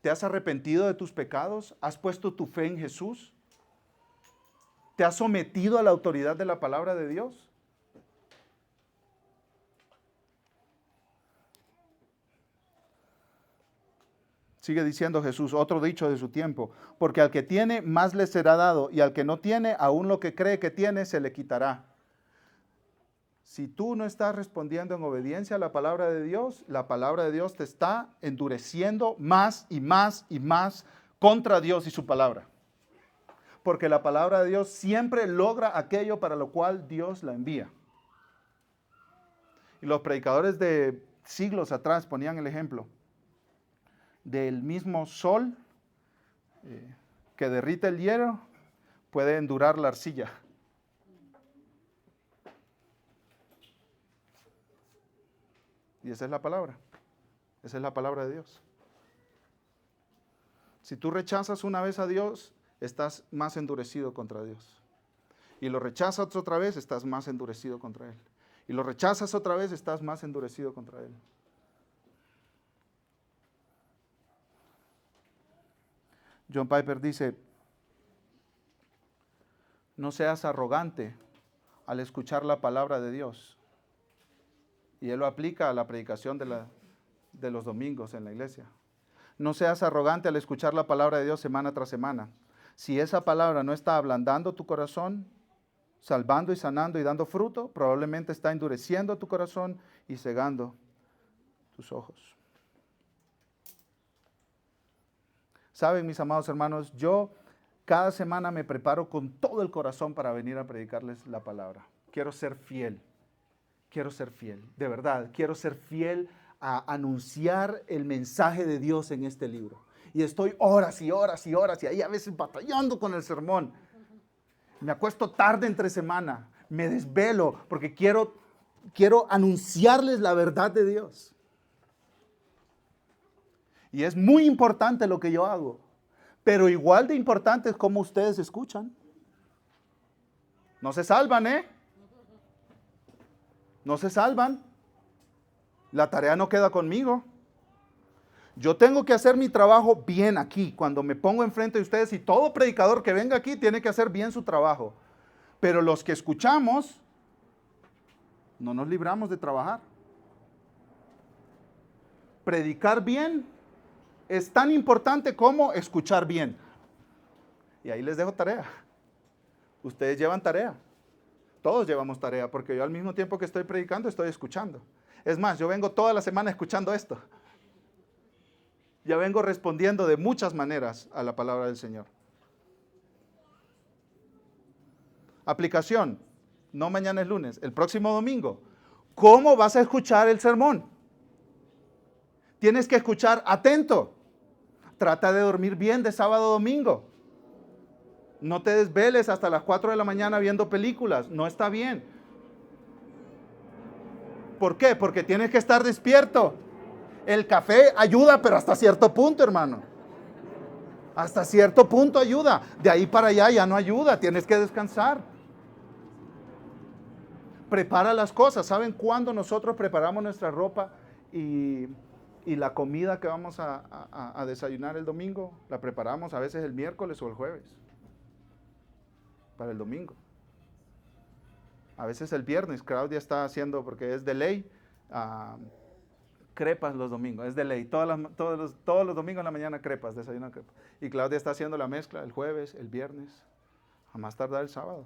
¿Te has arrepentido de tus pecados? ¿Has puesto tu fe en Jesús? ¿Te has sometido a la autoridad de la palabra de Dios? Sigue diciendo Jesús, otro dicho de su tiempo, porque al que tiene más le será dado, y al que no tiene, aún lo que cree que tiene se le quitará. Si tú no estás respondiendo en obediencia a la palabra de Dios te está endureciendo más y más y más contra Dios y su palabra. Porque la palabra de Dios siempre logra aquello para lo cual Dios la envía. Y los predicadores de siglos atrás ponían el ejemplo del mismo sol que derrite el hierro, puede endurar la arcilla. Y esa es la palabra. Esa es la palabra de Dios. Si tú rechazas una vez a Dios, estás más endurecido contra Dios. Y lo rechazas otra vez, estás más endurecido contra Él. Y lo rechazas otra vez, estás más endurecido contra Él. John Piper dice, no seas arrogante al escuchar la palabra de Dios. Y él lo aplica a la predicación de los domingos en la iglesia. No seas arrogante al escuchar la palabra de Dios semana tras semana. Si esa palabra no está ablandando tu corazón, salvando y sanando y dando fruto, probablemente está endureciendo tu corazón y cegando tus ojos. Saben, mis amados hermanos, yo Cada semana me preparo con todo el corazón para venir a predicarles la palabra. Quiero ser fiel. Quiero ser fiel. De verdad, quiero ser fiel a anunciar el mensaje de Dios en este libro. Y estoy horas y horas y horas y ahí a veces batallando con el sermón. Me acuesto tarde entre semana. Me desvelo porque quiero anunciarles la verdad de Dios. Y es muy importante lo que yo hago. Pero igual de importante es cómo ustedes escuchan. No se salvan, ¿eh? No se salvan. La tarea no queda conmigo. Yo tengo que hacer mi trabajo bien aquí, cuando me pongo enfrente de ustedes, y todo predicador que venga aquí tiene que hacer bien su trabajo. Pero los que escuchamos, no nos libramos de trabajar. Predicar bien es tan importante como escuchar bien. Y ahí les dejo tarea. Ustedes llevan tarea. Todos llevamos tarea, porque yo al mismo tiempo que estoy predicando, estoy escuchando. Es más, yo vengo toda la semana escuchando esto. Ya vengo respondiendo de muchas maneras a la palabra del Señor. Aplicación. No mañana es lunes, el próximo domingo. ¿Cómo vas a escuchar el sermón? Tienes que escuchar atento. Trata de dormir bien de sábado a domingo. No te desveles hasta las 4 de la mañana viendo películas. No está bien. ¿Por qué? Porque tienes que estar despierto. El café ayuda, pero hasta cierto punto, hermano. Hasta cierto punto ayuda. De ahí para allá ya no ayuda. Tienes que descansar. Prepara las cosas. ¿Saben cuándo nosotros preparamos nuestra ropa y la comida que vamos a desayunar el domingo? La preparamos a veces el miércoles o el jueves. Para el domingo. A veces el viernes. Claudia está haciendo, porque es de ley, crepas los domingos. Es de ley. Todos los domingos en la mañana crepas, desayunan crepas. Y Claudia está haciendo la mezcla el jueves, el viernes, a más tardar el sábado.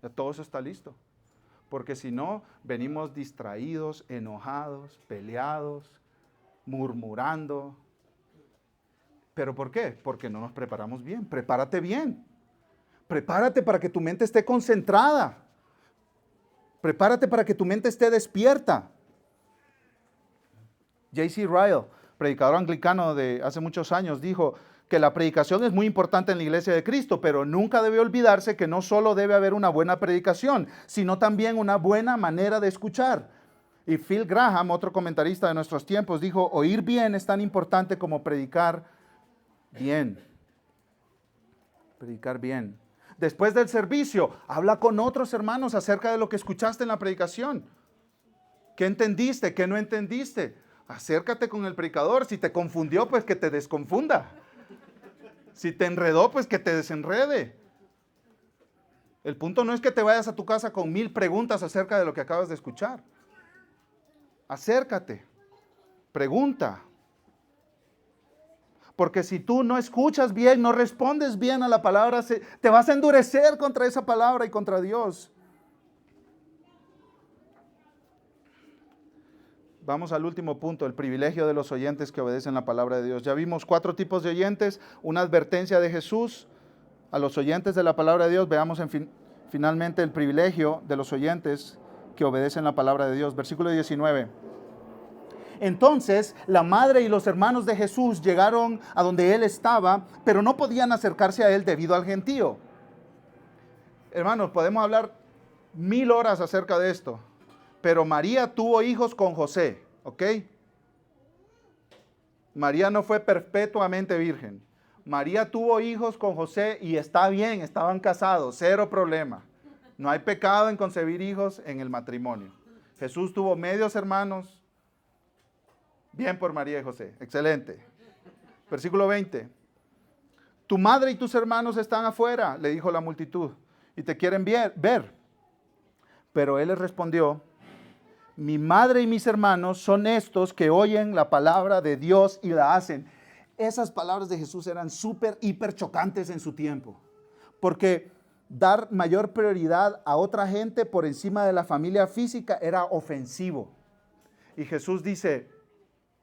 Ya todo eso está listo. Porque si no, venimos distraídos, enojados, peleados, murmurando. ¿Pero por qué? Porque no nos preparamos bien. Prepárate bien. Prepárate para que tu mente esté concentrada. Prepárate para que tu mente esté despierta. J.C. Ryle, predicador anglicano de hace muchos años, dijo que la predicación es muy importante en la iglesia de Cristo, pero nunca debe olvidarse que no solo debe haber una buena predicación, sino también una buena manera de escuchar. Y Phil Graham, otro comentarista de nuestros tiempos, dijo, oír bien es tan importante como predicar bien. Predicar bien. Después del servicio, habla con otros hermanos acerca de lo que escuchaste en la predicación. ¿Qué entendiste? ¿Qué no entendiste? Acércate con el predicador. Si te confundió, pues que te desconfunda. Si te enredó, pues que te desenrede. El punto no es que te vayas a tu casa con 1000 preguntas acerca de lo que acabas de escuchar. Acércate. Pregunta. Porque si tú no escuchas bien, no respondes bien a la palabra, te vas a endurecer contra esa palabra y contra Dios. Vamos al último punto, el privilegio de los oyentes que obedecen la palabra de Dios. Ya vimos 4 tipos de oyentes, una advertencia de Jesús a los oyentes de la palabra de Dios. Veamos finalmente el privilegio de los oyentes que obedecen la palabra de Dios. Versículo 19. Entonces la madre y los hermanos de Jesús llegaron a donde él estaba, pero no podían acercarse a él debido al gentío. Hermanos, podemos hablar 1000 horas acerca de esto, pero María tuvo hijos con José, ¿ok? María no fue perpetuamente virgen. María tuvo hijos con José y está bien, estaban casados, cero problema. No hay pecado en concebir hijos en el matrimonio. Jesús tuvo medios hermanos. Bien por María y José, excelente. Versículo 20. Tu madre y tus hermanos están afuera, le dijo la multitud, y te quieren ver. Pero él les respondió, mi madre y mis hermanos son estos que oyen la palabra de Dios y la hacen. Esas palabras de Jesús eran súper, hiper chocantes en su tiempo, porque dar mayor prioridad a otra gente por encima de la familia física era ofensivo. Y Jesús dice,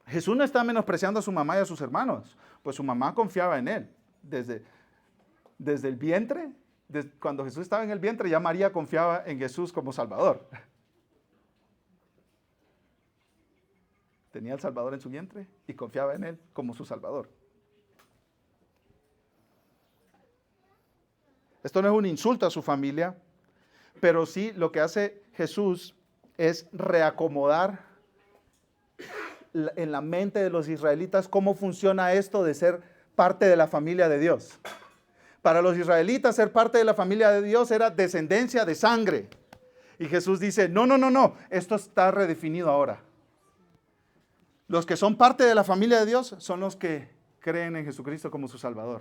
Jesús no está menospreciando a su mamá y a sus hermanos, pues su mamá confiaba en él. Desde el vientre, cuando Jesús estaba en el vientre, ya María confiaba en Jesús como Salvador. Tenía el Salvador en su vientre y confiaba en Él como su Salvador. Esto no es un insulto a su familia, pero sí lo que hace Jesús es reacomodar en la mente de los israelitas cómo funciona esto de ser parte de la familia de Dios. Para los israelitas ser parte de la familia de Dios era descendencia de sangre. Y Jesús dice, no, esto está redefinido ahora. Los que son parte de la familia de Dios son los que creen en Jesucristo como su Salvador.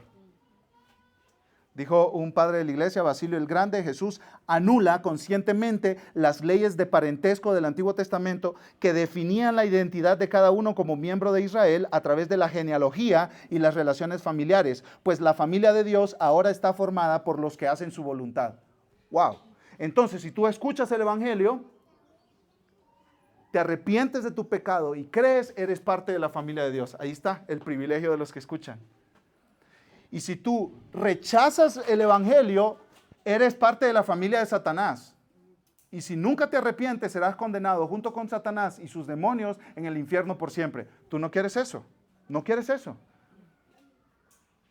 Dijo un padre de la iglesia, Basilio el Grande, Jesús anula conscientemente las leyes de parentesco del Antiguo Testamento que definían la identidad de cada uno como miembro de Israel a través de la genealogía y las relaciones familiares, pues la familia de Dios ahora está formada por los que hacen su voluntad. ¡Wow! Entonces, si tú escuchas el Evangelio, te arrepientes de tu pecado y crees, eres parte de la familia de Dios. Ahí está el privilegio de los que escuchan. Y si tú rechazas el Evangelio, eres parte de la familia de Satanás. Y si nunca te arrepientes, serás condenado junto con Satanás y sus demonios en el infierno por siempre. Tú no quieres eso. No quieres eso.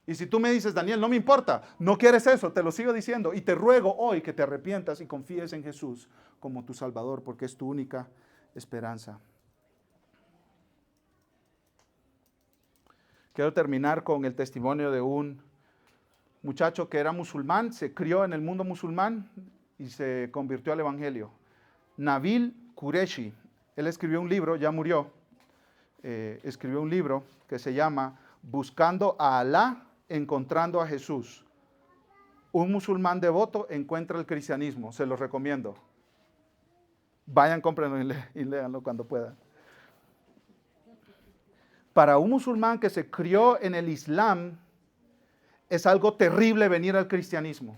Y si tú me dices, Daniel, no me importa, no quieres eso, te lo sigo diciendo. Y te ruego hoy que te arrepientas y confíes en Jesús como tu Salvador, porque es tu única esperanza. Quiero terminar con el testimonio de un muchacho que era musulmán, se crió en el mundo musulmán y se convirtió al Evangelio. Nabil Qureshi, él escribió un libro, ya murió, escribió un libro que se llama Buscando a Alá, encontrando a Jesús. Un musulmán devoto encuentra el cristianismo, se los recomiendo. Vayan, cómprenlo y léanlo cuando puedan. Para un musulmán que se crió en el Islam, es algo terrible venir al cristianismo.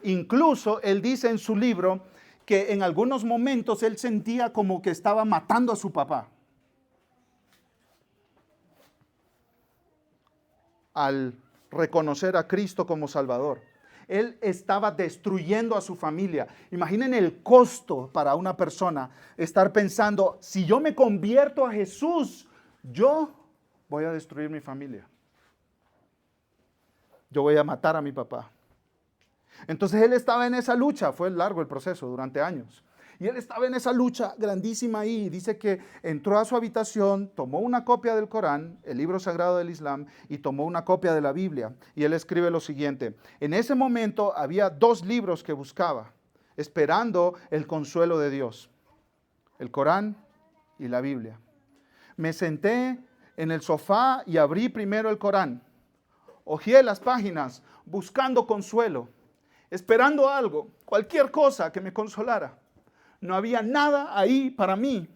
Incluso él dice en su libro que en algunos momentos él sentía como que estaba matando a su papá. Al reconocer a Cristo como Salvador. Él estaba destruyendo a su familia. Imaginen el costo para una persona estar pensando, si yo me convierto a Jesús, yo voy a destruir mi familia. Yo voy a matar a mi papá. Entonces él estaba en esa lucha, fue largo el proceso, durante años. Y él estaba en esa lucha grandísima ahí. Dice que entró a su habitación, tomó una copia del Corán, el libro sagrado del Islam, y tomó una copia de la Biblia. Y él escribe lo siguiente: en ese momento había 2 libros que buscaba, esperando el consuelo de Dios: el Corán y la Biblia. Me senté en el sofá y abrí primero el Corán. Hojeé las páginas buscando consuelo, esperando algo, cualquier cosa que me consolara. No había nada ahí para mí.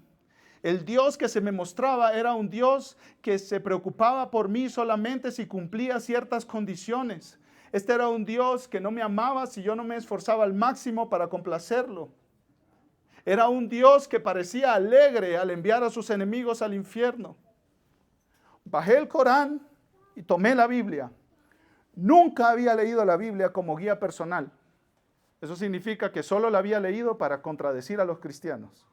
El Dios que se me mostraba era un Dios que se preocupaba por mí solamente si cumplía ciertas condiciones. Este era un Dios que no me amaba si yo no me esforzaba al máximo para complacerlo. Era un Dios que parecía alegre al enviar a sus enemigos al infierno. Bajé el Corán y tomé la Biblia. Nunca había leído la Biblia como guía personal. Eso significa que solo la había leído para contradecir a los cristianos.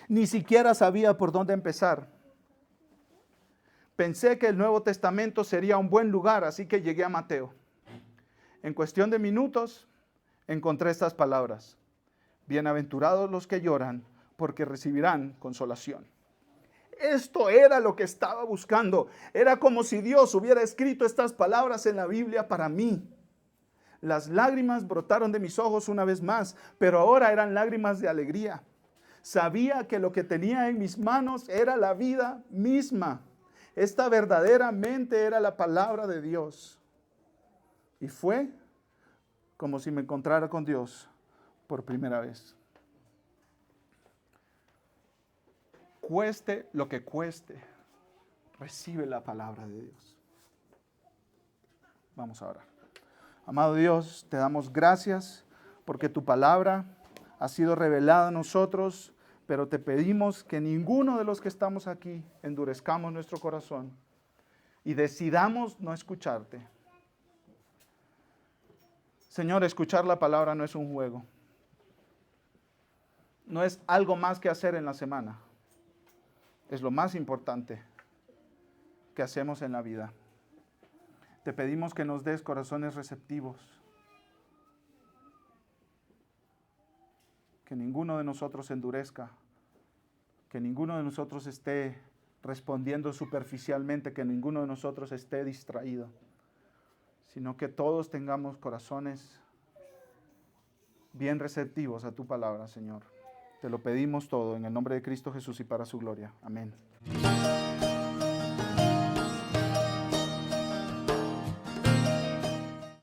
Ni siquiera sabía por dónde empezar. Pensé que el Nuevo Testamento sería un buen lugar, así que llegué a Mateo. En cuestión de minutos, encontré estas palabras: bienaventurados los que lloran, porque recibirán consolación. Esto era lo que estaba buscando. Era como si Dios hubiera escrito estas palabras en la Biblia para mí. Las lágrimas brotaron de mis ojos una vez más, pero ahora eran lágrimas de alegría. Sabía que lo que tenía en mis manos era la vida misma. Esta verdaderamente era la palabra de Dios. Y fue como si me encontrara con Dios por primera vez. Cueste lo que cueste, recibe la palabra de Dios. Vamos a orar. Amado Dios, te damos gracias porque tu palabra ha sido revelada a nosotros, pero te pedimos que ninguno de los que estamos aquí endurezcamos nuestro corazón, y decidamos no escucharte. Señor, escuchar la palabra no es un juego. No es algo más que hacer en la semana. Es lo más importante que hacemos en la vida. Te pedimos que nos des corazones receptivos. Que ninguno de nosotros se endurezca. Que ninguno de nosotros esté respondiendo superficialmente, que ninguno de nosotros esté distraído, sino que todos tengamos corazones bien receptivos a tu palabra, Señor. Te lo pedimos todo en el nombre de Cristo Jesús y para su gloria. Amén.